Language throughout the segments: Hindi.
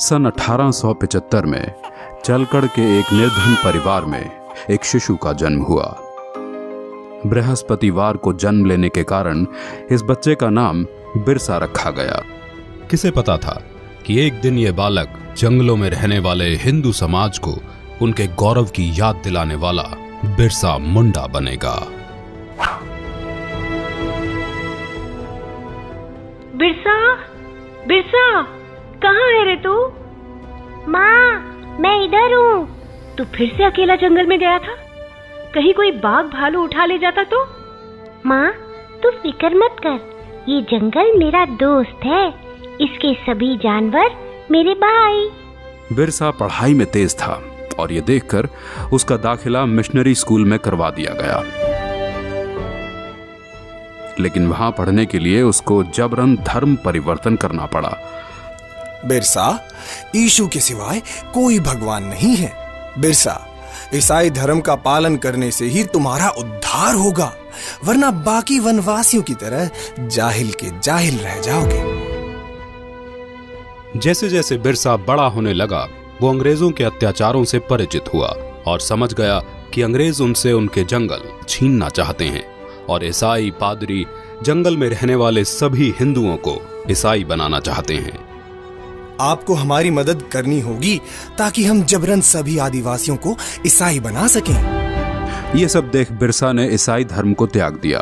सन 1875 में चलकड़ के एक निर्धन परिवार में एक शिशु का जन्म हुआ। बृहस्पतिवार को जन्म लेने के कारण इस बच्चे का नाम बिरसा रखा गया। किसे पता था कि एक दिन ये बालक जंगलों में रहने वाले हिंदू समाज को उनके गौरव की याद दिलाने वाला बिरसा मुंडा बनेगा। बिरसा, बिरसा, कहाँ है रे तू? माँ, मैं इधर हूँ। तू फिर से अकेला जंगल में गया था? कहीं कोई बाघ भालू उठा ले जाता तो? माँ, तू फिक्र मत कर, ये जंगल मेरा दोस्त है, इसके सभी जानवर मेरे भाई। बिरसा पढ़ाई में तेज था और ये देखकर उसका दाखिला मिशनरी स्कूल में करवा दिया गया, लेकिन वहां पढ़ने के लिए उसको जबरन धर्म परिवर्तन करना पड़ा। बिरसा, यीशु के सिवाय कोई भगवान नहीं है। बिरसा, ईसाई धर्म का पालन करने से ही तुम्हारा उद्धार होगा, वरना बाकी वनवासियों की तरह जाहिल के जाहिल रह जाओगे। जैसे जैसे बिरसा बड़ा होने लगा, वो अंग्रेजों के अत्याचारों से परिचित हुआ और समझ गया कि अंग्रेज उनसे उनके जंगल छीनना चाहते हैं और ईसाई पादरी जंगल में रहने वाले सभी हिंदुओं को ईसाई बनाना चाहते हैं। आपको हमारी मदद करनी होगी ताकि हम जबरन सभी आदिवासियों को ईसाई बना सकें। ये सब देख बिरसा ने ईसाई धर्म को त्याग दिया।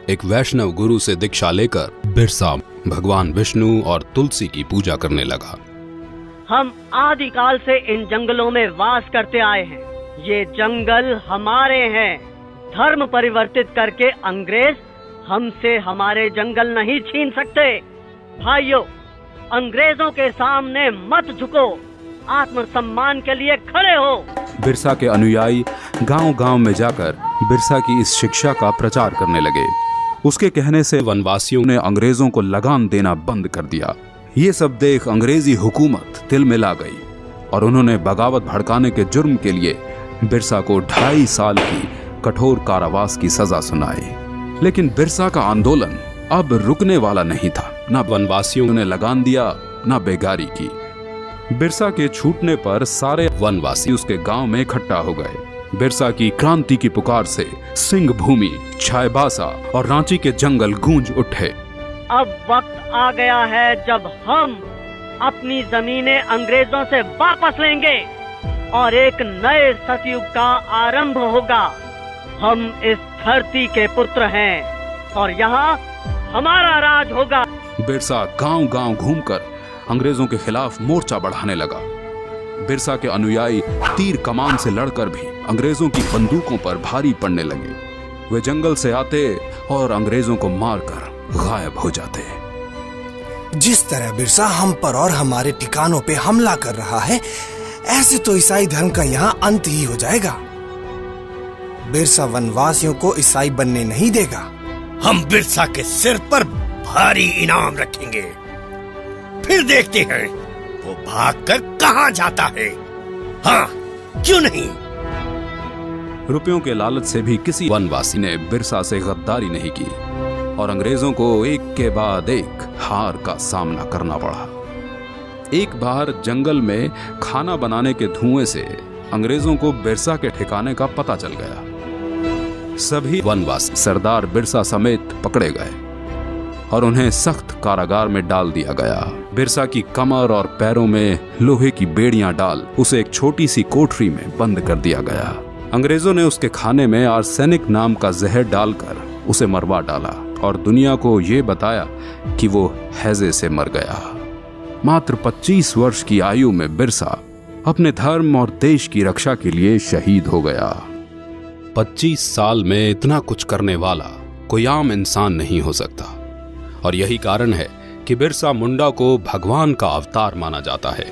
एक वैष्णव गुरु से दीक्षा लेकर बिरसा भगवान विष्णु और तुलसी की पूजा करने लगा। हम आदिकाल से इन जंगलों में वास करते आए हैं, ये जंगल हमारे हैं। धर्म परिवर्तित करके अंग्रेज हमसे हमारे जंगल नहीं छीन सकते। भाइयों, अंग्रेजों के सामने मत झुको, आत्मसम्मान के लिए खड़े हो। बिरसा के अनुयायी गांव-गांव में जाकर बिरसा की इस शिक्षा का प्रचार करने लगे। उसके कहने से वनवासियों ने अंग्रेजों को लगान देना बंद कर दिया। ये सब देख अंग्रेजी हुकूमत तिलमिला गई और उन्होंने बगावत भड़काने के जुर्म के लिए बिरसा को 2.5 साल की कठोर कारावास की सजा सुनाई। लेकिन बिरसा का आंदोलन अब रुकने वाला नहीं था। न वनवासियों ने लगान दिया, न बेगारी की। बिरसा के छूटने पर सारे वनवासी उसके गांव में इकट्ठा हो गए। बिरसा की क्रांति की पुकार से सिंह भूमि, चाईबासा और रांची के जंगल गूंज उठे। अब वक्त आ गया है जब हम अपनी जमीनें अंग्रेजों से वापस लेंगे और एक नए सतयुग का आरंभ होगा। हम इस धरती के पुत्र हैं और यहाँ हमारा राज होगा। बिरसा गांव-गांव घूमकर अंग्रेजों के खिलाफ मोर्चा बढ़ाने लगा। बिरसा के अनुयायी तीर कमान से लड़कर भी अंग्रेजों की बंदूकों पर भारी पड़ने लगे। वे जंगल से आते और अंग्रेजों को मारकर गायब हो जाते। जिस तरह बिरसा हम पर और हमारे ठिकानों पे हमला कर रहा है, ऐसे तो ईसाई धर्म का यहाँ अंत ही हो जाएगा। बिरसा वनवासियों को ईसाई बनने नहीं देगा। हम बिरसा के सिर पर भारी इनाम रखेंगे, फिर देखते हैं वो भागकर कहां जाता है। हाँ, क्यों नहीं? रुपयों के लालच से भी किसी वनवासी ने बिरसा से गद्दारी नहीं की और अंग्रेजों को एक के बाद एक हार का सामना करना पड़ा। एक बार जंगल में खाना बनाने के धुएं से अंग्रेजों को बिरसा के ठिकाने का पता चल गया। सभी वनवासी सरदार बिरसा समेत पकड़े गए और उन्हें सख्त कारागार में डाल दिया गया। बिरसा की कमर और पैरों में लोहे की बेड़ियां डाल उसे एक छोटी सी कोठरी में बंद कर दिया गया। अंग्रेजों ने उसके खाने में आर्सेनिक नाम का जहर डालकर उसे मरवा डाला और दुनिया को ये बताया कि वो हैजे से मर गया। मात्र 25 वर्ष की आयु में बिरसा अपने धर्म और देश की रक्षा के लिए शहीद हो गया। 25 साल में इतना कुछ करने वाला कोई आम इंसान नहीं हो सकता और यही कारण है कि बिरसा मुंडा को भगवान का अवतार माना जाता है।